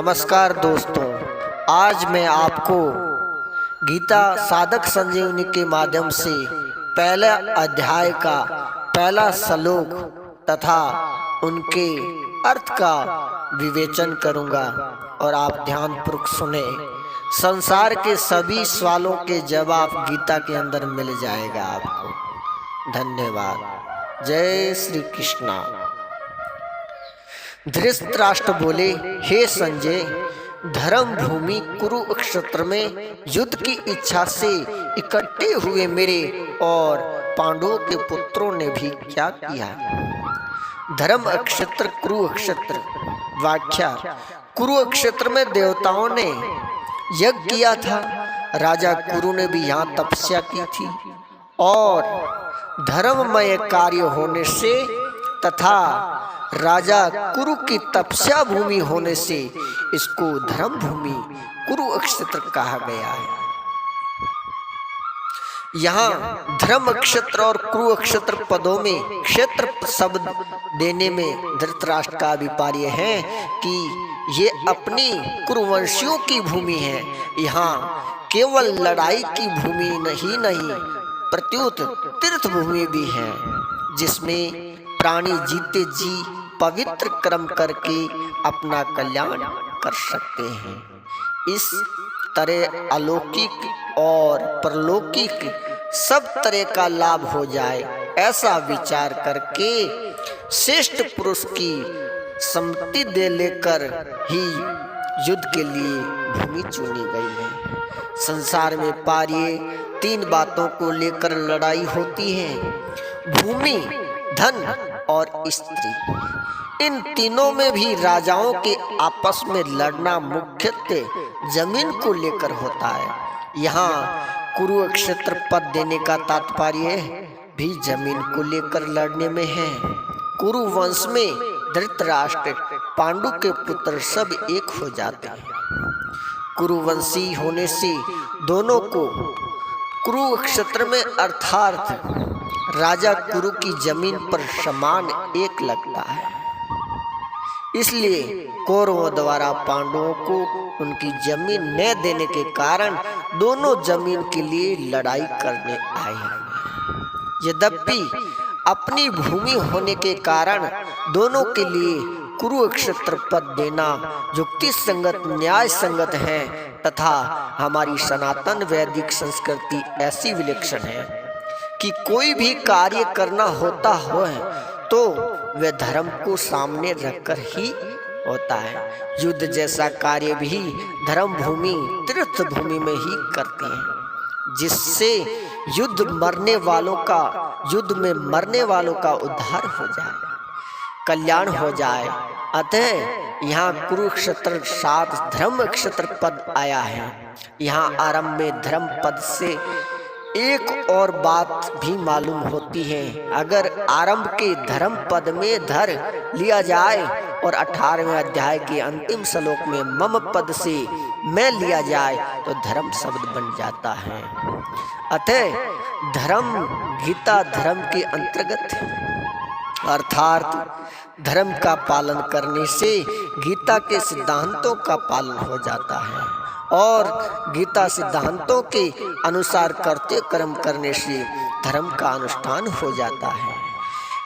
नमस्कार दोस्तों, आज मैं आपको गीता साधक संजीवनी के माध्यम से पहला अध्याय का पहला श्लोक तथा उनके अर्थ का विवेचन करूंगा और आप ध्यानपूर्वक सुने। संसार के सभी सवालों के जवाब गीता के अंदर मिल जाएगा आपको। धन्यवाद। जय श्री कृष्णा। धृतराष्ट्र बोले, हे संजय, धर्म भूमि कुरुक्षेत्र में युद्ध की इच्छा से इकट्ठे हुए मेरे और पांडवों के पुत्रों ने भी क्या किया। धर्म क्षेत्र कुरुक्षेत्र। व्याख्या। कुरुक्षेत्र में देवताओं ने यज्ञ किया था। राजा कुरु ने भी यहाँ तपस्या की थी और धर्ममय कार्य होने से तथा राजा कुरु की तपस्या भूमि होने से इसको धर्म भूमि कुरुक्षेत्र कहा गया है। यहाँ धर्म क्षेत्र और कुरुक्षेत्र पदों में क्षेत्र शब्द देने में धृतराष्ट्र का अभिप्राय है कि ये अपनी कुरुवंशियों की भूमि है। यहाँ केवल लड़ाई की भूमि नहीं प्रत्युत तीर्थ भूमि भी है, जिसमें प्राणी जीते जी पवित्र कर्म करके अपना कल्याण कर सकते हैं। इस तरह अलौकिक और परलौकिक सब तरह का लाभ हो जाए, ऐसा विचार करके श्रेष्ठ पुरुष की सम्मति दे लेकर ही युद्ध के लिए भूमि चुनी गई है। संसार में पारिये तीन बातों को लेकर लड़ाई होती है: भूमि, धन और स्त्री। इन तीनों में भी राजाओं के आपस में लड़ना मुख्यतः जमीन को लेकर होता है। यहाँ कुरुक्षेत्र पद देने का तात्पर्य भी जमीन को लेकर लड़ने में है। कुरु वंश में धृतराष्ट्र, पांडु के पुत्र सब एक हो जाते हैं। कुरुवंशी होने से दोनों को कुरुक्षेत्र में अर्थात राजा कुरु की जमीन पर समान एक लगता है। इसलिए कौरवों द्वारा पांडवों को उनकी जमीन न देने के कारण दोनों जमीन के लिए लड़ाई करने आए हैं। यद्यपि अपनी भूमि होने के कारण दोनों के लिए कुरुक्षेत्र पद देना युक्ति संगत, न्याय संगत है तथा हमारी सनातन वैदिक संस्कृति ऐसी विलक्षण है कि कोई भी कार्य करना होता हो तो वह धर्म को सामने रखकर ही होता है। युद्ध जैसा कार्य भी धर्म भूमि, तीर्थ भूमि में ही करते हैं, जिससे युद्ध में मरने वालों का उद्धार हो जाए, कल्याण हो जाए। अतः यहाँ कुरुक्षेत्र साथ धर्म क्षेत्र पद आया है। यहाँ आरंभ में धर्म पद से एक और बात भी मालूम होती है। अगर आरंभ के धर्म पद में धर लिया जाए और 18वें अध्याय के अंतिम श्लोक में मम पद से मैं लिया जाए तो धर्म शब्द बन जाता है। अतः धर्म गीता धर्म के अंतर्गत है, अर्थात धर्म का पालन करने से गीता के सिद्धांतों का पालन हो जाता है और गीता सिद्धांतों के अनुसार कर्तव्य कर्म करने से धर्म का अनुष्ठान हो जाता है।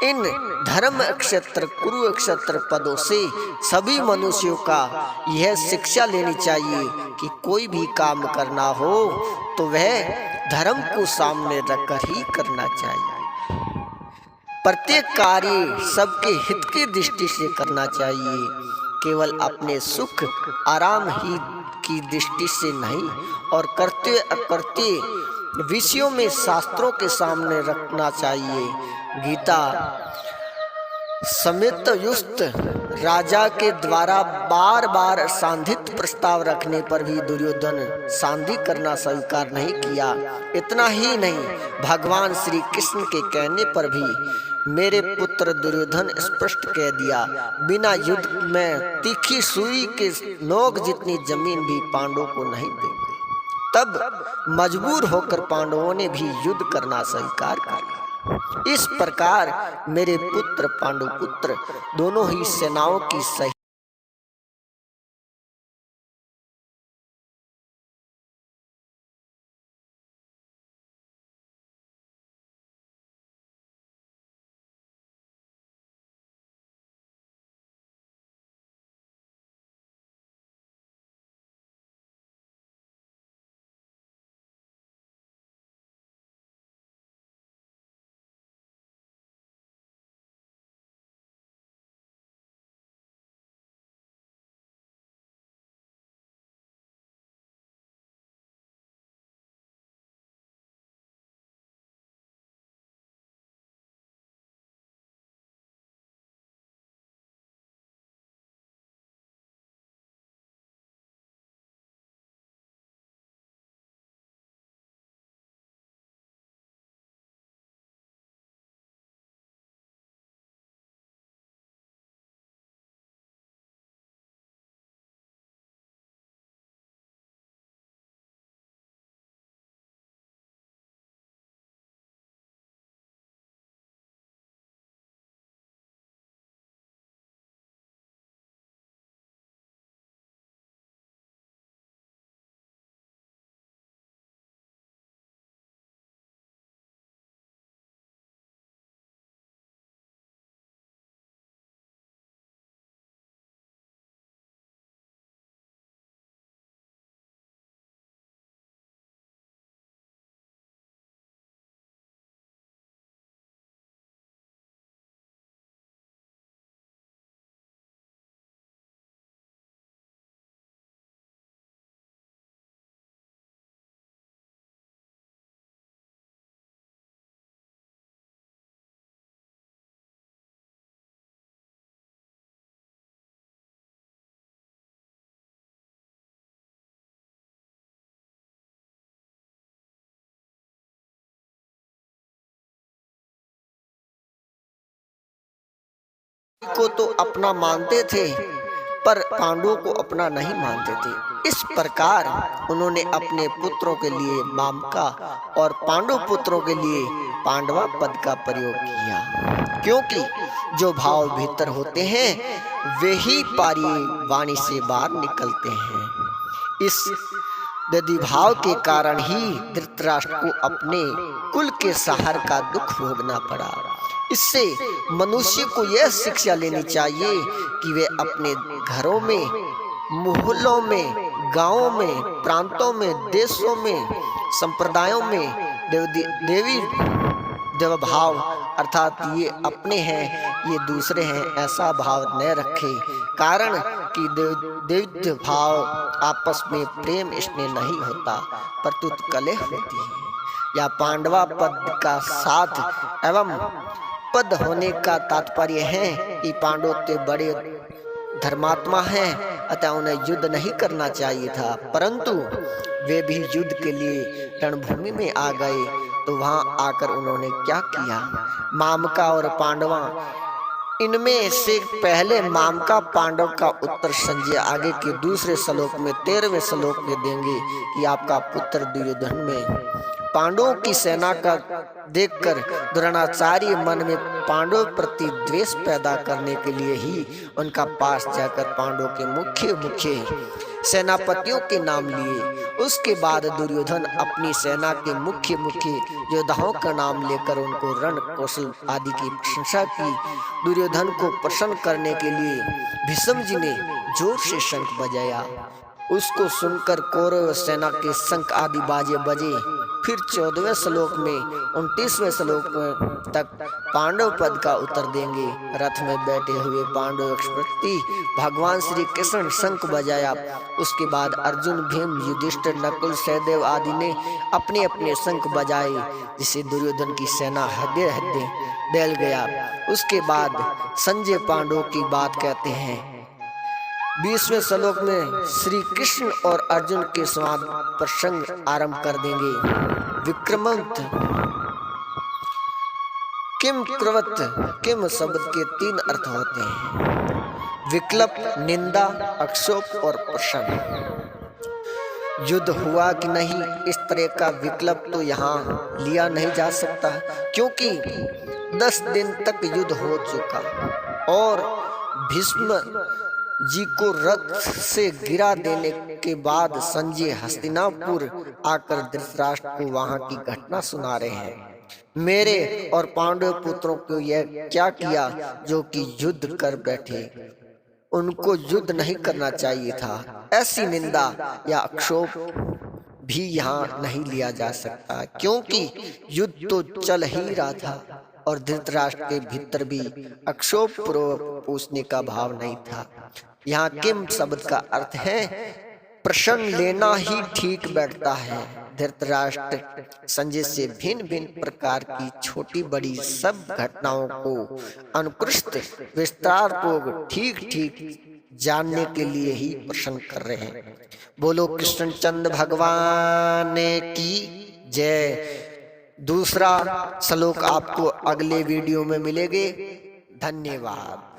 इन धर्म क्षेत्र कुरुक्षेत्र पदों से सभी मनुष्यों का यह शिक्षा लेनी चाहिए कि कोई भी काम करना हो तो वह धर्म को सामने रखकर ही करना चाहिए। प्रत्येक कार्य सबके हित की दृष्टि से करना चाहिए, केवल अपने सुख आराम ही की दृष्टि से नहीं, और कर्तव्य अकर्तव्य विषयों में शास्त्रों के सामने रखना चाहिए। गीता समेत युक्त राजा के द्वारा बार बार सांधित प्रस्ताव रखने पर भी दुर्योधन सांधि करना स्वीकार नहीं किया। इतना ही नहीं, भगवान श्री कृष्ण के कहने पर भी मेरे पुत्र दुर्योधन स्पष्ट कह दिया, बिना युद्ध में तीखी सुई के नोक जितनी जमीन भी पांडवों को नहीं देंगे। तब मजबूर होकर पांडवों ने भी युद्ध करना स्वीकार किया। इस प्रकार मेरे पुत्र पांडु पुत्र दोनों ही सेनाओं की सही को तो अपना मानते थे पर पांडवों को अपना नहीं मानते थे। इस प्रकार उन्होंने अपने पुत्रों के लिए मामका और पांडव पुत्रों के लिए पांडवा पद का प्रयोग किया, क्योंकि जो भाव भीतर होते हैं वे ही पारी वाणी से बाहर निकलते हैं। इस यदि भाव के कारण ही धृतराष्ट्र को अपने कुल के सहार का दुख भोगना पड़ा। इससे मनुष्य को यह शिक्षा लेनी चाहिए कि वे अपने घरों में, मोहल्लों में, गांवों में, प्रांतों में, देशों में, संप्रदायों में देवी देव भाव अर्थात ये अपने हैं ये दूसरे हैं ऐसा भाव न रखे, कारण कि देव भाव आपस में प्रेम स्नेह नहीं होता परंतु कलह होती है। या पांडवा पद का साथ एवं पद होने का तात्पर्य है कि पांडव ते बड़े धर्मात्मा हैं, अतः उन्हें युद्ध नहीं करना चाहिए था, परंतु वे भी युद्ध के लिए रणभूमि में आ गए। तो वहां आकर उन्होंने क्या किया, मामका और पांडवा, इनमें से पहले मामका पांडव का उत्तर संजय आगे के दूसरे श्लोक में 13वें श्लोक में देंगे कि आपका पुत्र दुर्योधन में पांडवों की सेना का देखकर द्रोणाचार्य मन में पांडव प्रति द्वेष पैदा करने के लिए ही उनका पास जाकर पांडवों के मुख्य सेनापतियों के नाम लिए। उसके बाद दुर्योधन अपनी सेना के मुख्य योद्धाओं का नाम लेकर उनको रण कौशल आदि की प्रशंसा की। दुर्योधन को प्रसन्न करने के लिए भीष्म जी ने जोर से शंख बजाया। उसको सुनकर कौरव सेना के शंख आदि बाजे बजे। फिर 14वें श्लोक में 29वें श्लोक में तक पांडव पद का उत्तर देंगे। रथ में बैठे हुए पांडव प्रति भगवान श्री कृष्ण शंख बजाया। उसके बाद अर्जुन, भीम, युधिष्ठिर, नकुल, सहदेव आदि ने अपने अपने शंख बजाए, जिसे दुर्योधन की सेना हृदय दहल गया। उसके बाद संजय पांडवों की बात कहते हैं। 20वें श्लोक में श्री कृष्ण और अर्जुन के संवाद प्रसंग आरंभ कर देंगे। विक्रमंत किम क्रवत किम शब्द के 3 अर्थ होते हैं, विकल्प, निंदा, अक्षोभ और प्रशंसा। युद्ध हुआ कि नहीं, इस तरह का विकल्प तो यहाँ लिया नहीं जा सकता, क्योंकि 10 दिन तक युद्ध हो चुका और भीष्म जी को रथ से गिरा देने के बाद संजय हस्तिनापुर आकर धृतराष्ट्र को वहां की घटना सुना रहे हैं। मेरे और पांडव पुत्रों को यह क्या किया जो कि युद्ध कर बैठे, उनको युद्ध नहीं करना चाहिए था। ऐसी निंदा या आक्षेप भी यहाँ नहीं लिया जा सकता, क्योंकि युद्ध तो चल ही रहा था और धृतराष्ट्र के भीतर भी आक्षेप पूर्वक पूछने का भाव नहीं था। यहाँ किम शब्द का अर्थ है प्रश्न लेना ही ठीक बैठता है। धृतराष्ट्र संजय से भिन्न भिन्न प्रकार की छोटी बड़ी सब घटनाओं को अनुकृष्ट विस्तार को ठीक ठीक जानने के लिए ही प्रश्न कर रहे हैं। बोलो कृष्णचंद्र भगवान की जय। दूसरा श्लोक आपको अगले वीडियो में मिलेंगे। धन्यवाद।